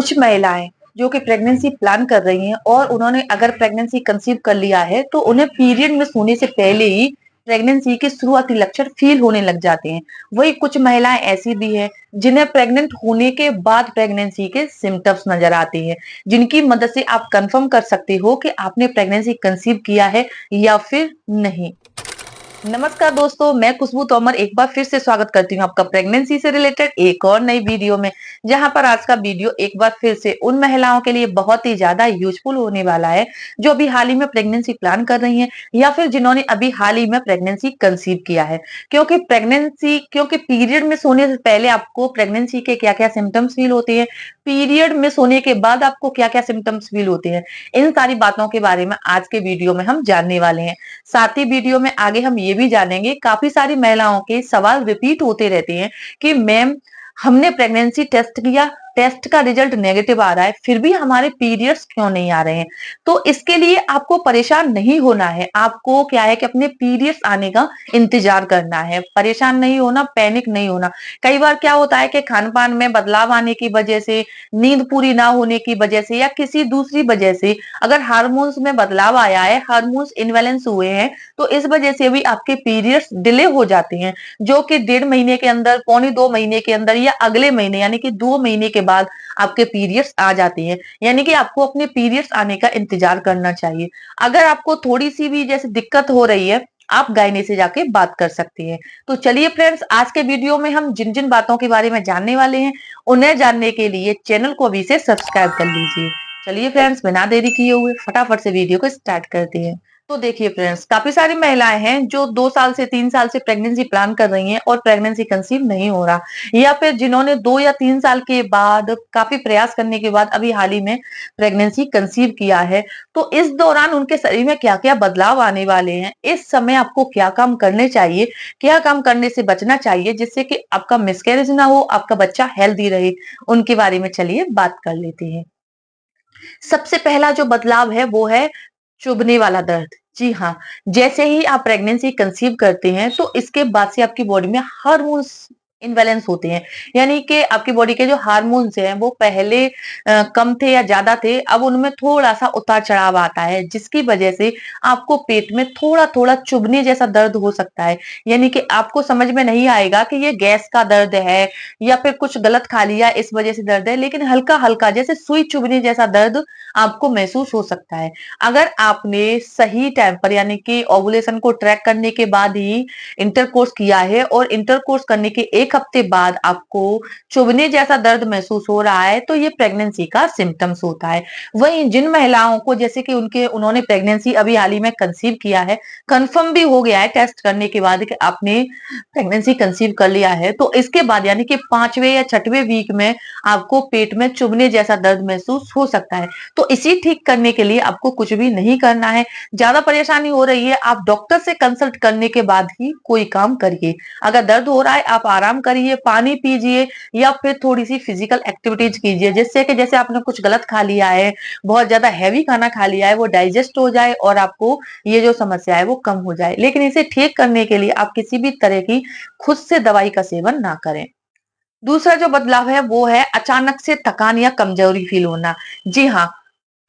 कुछ महिलाएं जो कि प्रेगनेंसी प्लान कर रही हैं और उन्होंने अगर प्रेगनेंसी कंसीव कर लिया है तो उन्हें पीरियड मिस होने से पहले ही प्रेगनेंसी के शुरुआती लक्षण फील होने लग जाते हैं। वही कुछ महिलाएं ऐसी भी हैं जिन्हें प्रेग्नेंट होने के बाद प्रेगनेंसी के सिम्टम्स नजर आते हैं, जिनकी मदद से आप कंफर्म कर सकते हो कि आपने प्रेगनेंसी कंसीव किया है या फिर नहीं। नमस्कार दोस्तों, मैं खुशबू तोमर एक बार फिर से स्वागत करती हूँ आपका प्रेगनेंसी से रिलेटेड एक और नई वीडियो में। जहां पर आज का वीडियो एक बार फिर से उन महिलाओं के लिए बहुत ही ज्यादा यूजफुल होने वाला है जो अभी हाल ही में प्रेगनेंसी प्लान कर रही हैं या फिर जिन्होंने अभी हाल ही में प्रेगनेंसी कंसीव किया है। क्योंकि पीरियड मिस होने से पहले आपको प्रेगनेंसी के क्या क्या सिम्टम्स फील होते हैं, पीरियड मिस होने के बाद आपको क्या क्या सिम्टम्स फील होते हैं, इन सारी बातों के बारे में आज के वीडियो में हम जानने वाले हैं। साथ ही वीडियो में आगे हम ये भी जानेंगे, काफी सारी महिलाओं के सवाल रिपीट होते रहते हैं कि मैम हमने प्रेगनेंसी टेस्ट किया, टेस्ट का रिजल्ट नेगेटिव आ रहा है, फिर भी हमारे पीरियड्स क्यों नहीं आ रहे हैं। तो इसके लिए आपको परेशान नहीं होना है, आपको क्या है कि अपने पीरियड्स आने का इंतजार करना है। परेशान नहीं होना, पैनिक नहीं होना। कई बार क्या होता है कि खान पान में बदलाव आने की वजह से, नींद पूरी ना होने की वजह से या किसी दूसरी वजह से अगर हार्मोन्स में बदलाव आया है, हार्मोन्स इनबैलेंस हुए हैं, तो इस वजह से भी आपके पीरियड्स डिले हो जाते हैं, जो कि 1.5 महीने के अंदर, पौने 2 महीने के अंदर या अगले महीने यानी कि 2 महीने के बाद आपके पीरियड्स आ जाते हैं। यानी कि आपको अपने पीरियड्स आने का इंतजार करना चाहिए। अगर आपको थोड़ी सी भी जैसे दिक्कत हो रही है, आप गायनी से जाके बात कर सकती हैं। तो चलिए फ्रेंड्स, आज के वीडियो में हम जिन जिन बातों के बारे में जानने वाले हैं, उन्हें जानने के लिए चैनल को अभी से सब्सक्राइब कर लीजिए। चलिए फ्रेंड्स, बिना देरी किए हुए फटाफट से वीडियो को स्टार्ट करते हैं। तो देखिए फ्रेंड्स, काफी सारी महिलाएं हैं जो 2 साल से 3 साल से प्रेगनेंसी प्लान कर रही हैं और प्रेगनेंसी कंसीव नहीं हो रहा, या फिर जिन्होंने 2 या 3 साल के बाद काफी प्रयास करने के बाद अभी हाल ही में प्रेगनेंसी कंसीव किया है। तो इस दौरान उनके शरीर में क्या क्या बदलाव आने वाले हैं, इस समय आपको क्या काम करने चाहिए, क्या काम करने से बचना चाहिए जिससे कि आपका मिसकैरेज ना हो, आपका बच्चा हेल्दी रहे, उनके बारे में चलिए बात कर लेते हैं। सबसे पहला जो बदलाव है वो है चुभने वाला दर्द। जी हाँ, जैसे ही आप प्रेगनेंसी कंसीव करते हैं तो इसके बाद से आपकी बॉडी में हार्मोन्स इनबैलेंस होते हैं। यानी कि आपकी बॉडी के जो हार्मोन्स हैं वो पहले कम थे या ज्यादा थे, अब उनमें थोड़ा-सा उतार-चढ़ाव आता है, जिसकी वजह से आपको पेट में थोड़ा-थोड़ा चुभने जैसा दर्द हो सकता है। यानी कि आपको समझ में नहीं आएगा कि ये गैस का दर्द है या फिर कुछ गलत खा लिया इस वजह से दर्द है, लेकिन हल्का-हल्का जैसे सुई चुभने जैसा दर्द आपको महसूस हो सकता है। अगर आपने सही टाइम पर यानी कि ओव्यूलेशन को ट्रैक करने के बाद ही इंटरकोर्स किया है और इंटरकोर्स करने के 1 हफ्ते बाद आपको चुभने जैसा दर्द महसूस हो रहा है, तो ये प्रेगनेंसी का सिम्पटम्स होता है। वहीं जिन महिलाओं को जैसे कि उन्होंने प्रेगनेंसी अभी हाल ही में कंसीव किया है, कंफर्म भी हो गया है टेस्ट करने के बाद कि आपने प्रेगनेंसी कंसीव कर लिया है, तो इसके बाद यानी कि 5वें या 6वें वीक में आपको पेट में चुभने जैसा दर्द महसूस हो सकता है। तो इसी ठीक करने के लिए आपको कुछ भी नहीं करना है। ज्यादा परेशानी हो रही है, आप डॉक्टर से कंसल्ट करने के बाद ही कोई काम करिए। अगर दर्द हो रहा है, आप आराम करिए, पानी पीजिए या फिर थोड़ी सी फिजिकल एक्टिविटीज कीजिए, जिससे कि जैसे आपने कुछ गलत खा लिया है, बहुत ज्यादा हैवी खाना खा लिया है, वो डाइजेस्ट हो जाए और आपको ये जो समस्या है वो कम हो जाए। लेकिन इसे ठीक करने के लिए आप किसी भी तरह की खुद से दवाई का सेवन ना करें। दूसरा जो बदलाव है वो है अचानक से थकान या कमजोरी फील होना। जी हाँ,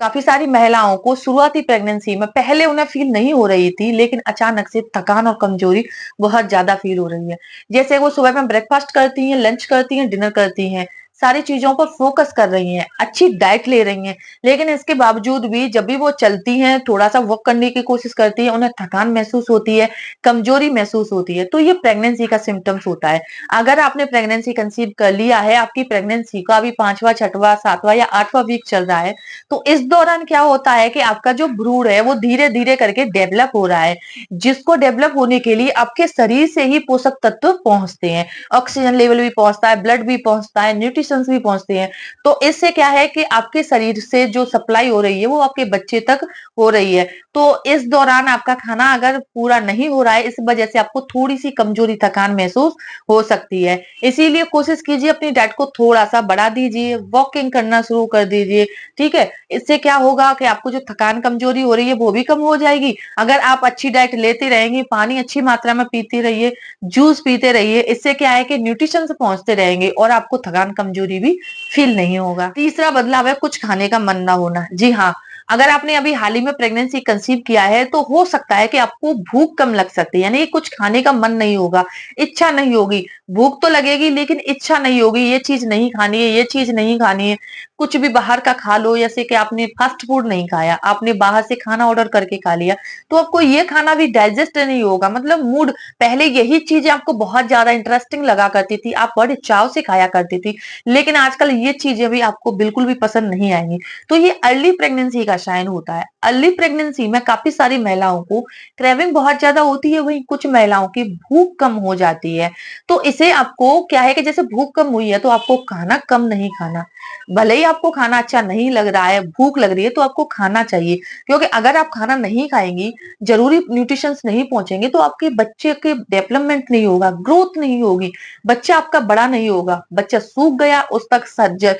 काफी सारी महिलाओं को शुरुआती प्रेगनेंसी में पहले उन्हें फील नहीं हो रही थी, लेकिन अचानक से थकान और कमजोरी बहुत ज्यादा फील हो रही है। जैसे वो सुबह में ब्रेकफास्ट करती हैं, लंच करती हैं, डिनर करती हैं, सारी चीजों पर फोकस कर रही हैं, अच्छी डाइट ले रही हैं, लेकिन इसके बावजूद भी जब भी वो चलती हैं, थोड़ा सा वॉक करने की कोशिश करती हैं, उन्हें थकान महसूस होती है, कमजोरी महसूस होती है। तो ये प्रेगनेंसी का सिम्टम्स होता है। अगर आपने प्रेगनेंसी कंसीव कर लिया है, आपकी प्रेगनेंसी का अभी 5वां, 6वां, 7वां या 8वां वीक चल रहा है, तो इस दौरान क्या होता है कि आपका जो भ्रूण है वो धीरे धीरे करके डेवलप हो रहा है, जिसको डेवलप होने के लिए आपके शरीर से ही पोषक तत्व पहुंचते हैं, ऑक्सीजन लेवल भी पहुंचता है, ब्लड भी पहुंचता है, न्यूट्रिशन भी पहुंचते हैं। तो इससे क्या है कि आपके शरीर से जो सप्लाई हो रही है वो आपके बच्चे तक हो रही है। तो इस दौरान आपका खाना अगर पूरा नहीं हो रहा है, इस वजह से आपको थोड़ी सी कमजोरी, थकान महसूस हो सकती है। इसीलिए कोशिश कीजिए अपनी डाइट को थोड़ा सा बढ़ा दीजिए, वॉकिंग करना शुरू कर दीजिए। ठीक है, इससे क्या होगा कि आपको जो थकान, कमजोरी हो रही है वो भी कम हो जाएगी। अगर आप अच्छी डाइट लेते रहेंगे, पानी अच्छी मात्रा में पीते रहिए, जूस पीते रहिए, इससे क्या है कि न्यूट्रिशन पहुंचते रहेंगे और आपको थकान, कमजोरी कमजोरी भी फील नहीं होगा। तीसरा बदलाव है कुछ खाने का मन ना होना। जी हाँ, अगर आपने अभी हाल ही में प्रेगनेंसी कंसीव किया है तो हो सकता है कि आपको भूख कम लग सकती है, यानी कुछ खाने का मन नहीं होगा, इच्छा नहीं होगी। भूख तो लगेगी लेकिन इच्छा नहीं होगी, ये चीज नहीं खानी है, ये चीज नहीं खानी है। कुछ भी बाहर का खा लो, जैसे कि आपने फास्ट फूड नहीं खाया, आपने बाहर से खाना ऑर्डर करके खा लिया, तो आपको ये खाना भी डाइजेस्ट नहीं होगा। मतलब मूड, पहले यही चीजें आपको बहुत ज्यादा इंटरेस्टिंग लगा करती थी, आप बड़े चाव से खाया करती थी, लेकिन आजकल ये चीजें भी आपको बिल्कुल भी पसंद नहीं आएंगी। तो ये अर्ली प्रेगनेंसी का साइन होता है। अर्ली प्रेगनेंसी में काफी सारी महिलाओं को क्रेविंग बहुत ज्यादा होती है, वहीं कुछ महिलाओं की भूख कम हो जाती है। तो इसे आपको क्या है कि जैसे भूख कम हुई है तो आपको खाना कम नहीं खाना। भले ही आपको खाना अच्छा नहीं लग रहा है, भूख लग रही है, तो आपको खाना चाहिए, क्योंकि अगर आप खाना नहीं खाएंगी, जरूरी न्यूट्रिशंस नहीं पहुंचेंगे, तो आपके बच्चे के डेवलपमेंट नहीं होगा, ग्रोथ नहीं होगी, बच्चा आपका बड़ा नहीं होगा। बच्चा सूख गया, उस तक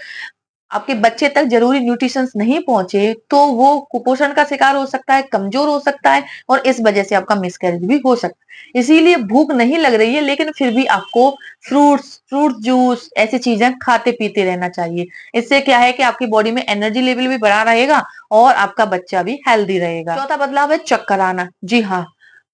आपके बच्चे तक जरूरी न्यूट्रिशंस नहीं पहुंचे, तो वो कुपोषण का शिकार हो सकता है, कमजोर हो सकता है, और इस वजह से आपका मिसकैरेज भी हो सकता है। इसीलिए भूख नहीं लग रही है लेकिन फिर भी आपको फ्रूट जूस ऐसी चीजें खाते पीते रहना चाहिए। इससे क्या है कि आपकी बॉडी में एनर्जी लेवल भी बढ़ा रहेगा और आपका बच्चा भी हेल्दी रहेगा। चौथा बदलाव है चक्कर आना। जी हाँ,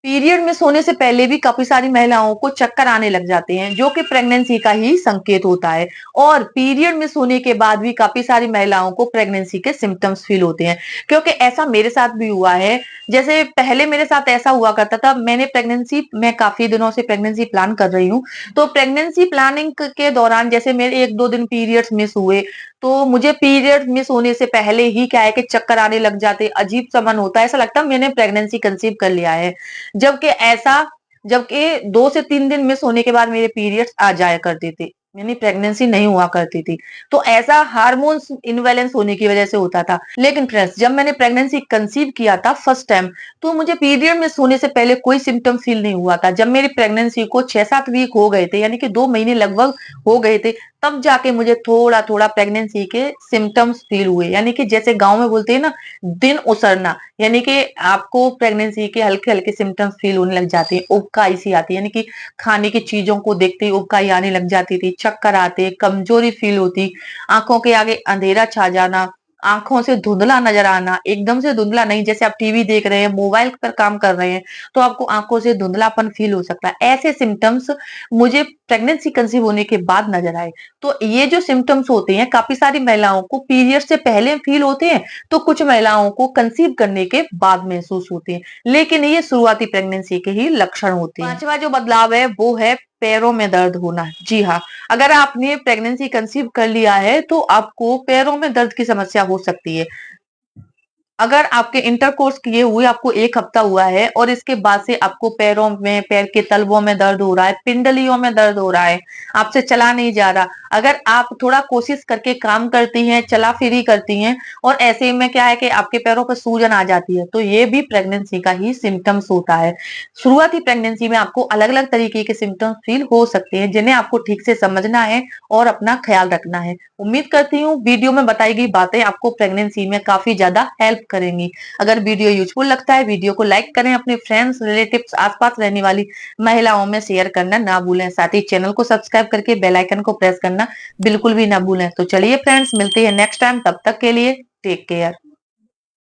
पीरियड में सोने से पहले भी काफी सारी महिलाओं को चक्कर आने लग जाते हैं, जो कि प्रेगनेंसी का ही संकेत होता है। और पीरियड में सोने के बाद भी काफी सारी महिलाओं को प्रेगनेंसी के सिम्टम्स फील होते हैं, क्योंकि ऐसा मेरे साथ भी हुआ है। जैसे पहले मेरे साथ ऐसा हुआ करता था, मैं काफी दिनों से प्रेगनेंसी प्लान कर रही हूँ, तो प्रेगनेंसी प्लानिंग के दौरान जैसे मेरे 1-2 दिन पीरियड्स मिस हुए, तो मुझे पीरियड मिस होने से पहले ही क्या है कि चक्कर आने लग जाते, अजीब सा मन होता है, ऐसा लगता है मैंने प्रेगनेंसी कंसीव कर लिया है। जबकि ऐसा जबकि 2 से 3 दिन मिस होने के बाद मेरे पीरियड्स आ जाया करते थे, यानी प्रेगनेंसी नहीं हुआ करती थी। तो ऐसा हार्मोन्स इनबैलेंस होने की वजह से होता था। लेकिन फ्रेंड्स, जब मैंने प्रेगनेंसी कंसीव किया था फर्स्ट टाइम, तो मुझे पीरियड मिस होने से पहले कोई सिम्टम फील नहीं हुआ था। जब मेरी प्रेगनेंसी को 6-7 वीक हो गए थे, यानी कि 2 महीने लगभग हो गए थे, तब जाके मुझे थोड़ा थोड़ा प्रेगनेंसी के सिम्टम्स फील हुए, यानी कि जैसे गांव में बोलते हैं ना, दिन उसरना, यानी कि आपको प्रेगनेंसी के हल्के हल्के सिम्टम्स फील होने लग जाते हैं। उबकाई सी आती है, यानी कि खाने की चीजों को देखते ही उबकाई आने लग जाती थी, चक्कर आते, कमजोरी फील होती, आंखों के आगे अंधेरा छा जाना, आंखों से धुंधला नजर आना, एकदम से धुंधला नहीं, जैसे आप टीवी देख रहे हैं, मोबाइल पर काम कर रहे हैं, तो आपको आंखों से धुंधलापन फील हो सकता है। ऐसे सिम्टम्स मुझे प्रेगनेंसी कंसीव होने के बाद नजर आए। तो ये जो सिम्टम्स होते हैं, काफी सारी महिलाओं को पीरियड से पहले फील होते हैं, तो कुछ महिलाओं को कंसीव करने के बाद महसूस होते हैं, लेकिन ये शुरुआती प्रेगनेंसी के ही लक्षण होते हैं। पांचवा जो बदलाव है वो है पैरों में दर्द होना। जी हाँ, अगर आपने प्रेगनेंसी कंसीव कर लिया है तो आपको पैरों में दर्द की समस्या हो सकती है। अगर आपके इंटरकोर्स किए हुए आपको 1 हफ्ता हुआ है और इसके बाद से आपको पैरों में, पैर के तलवों में दर्द हो रहा है, पिंडलियों में दर्द हो रहा है, आपसे चला नहीं जा रहा, अगर आप थोड़ा कोशिश करके काम करती हैं, चला फिरी करती हैं, और ऐसे में क्या है कि आपके पैरों पर सूजन आ जाती है, तो ये भी प्रेगनेंसी का ही सिम्टम्स होता है। शुरुआती प्रेगनेंसी में आपको अलग अलग तरीके के सिम्टम्स फील हो सकते हैं, जिन्हें आपको ठीक से समझना है और अपना ख्याल रखना है। उम्मीद करती हूँ वीडियो में बताई गई बातें आपको प्रेगनेंसी में काफी ज्यादा हेल्प करेंगी। अगर वीडियो यूजफुल लगता है, वीडियो को लाइक करें, अपने फ्रेंड्स, रिलेटिव्स, आसपास रहने वाली महिलाओं में शेयर करना ना भूलें। साथ ही चैनल को सब्सक्राइब करके बेल आइकन को प्रेस करना बिल्कुल भी ना भूलें। तो चलिए फ्रेंड्स, मिलते हैं नेक्स्ट टाइम, तब तक के लिए टेक केयर।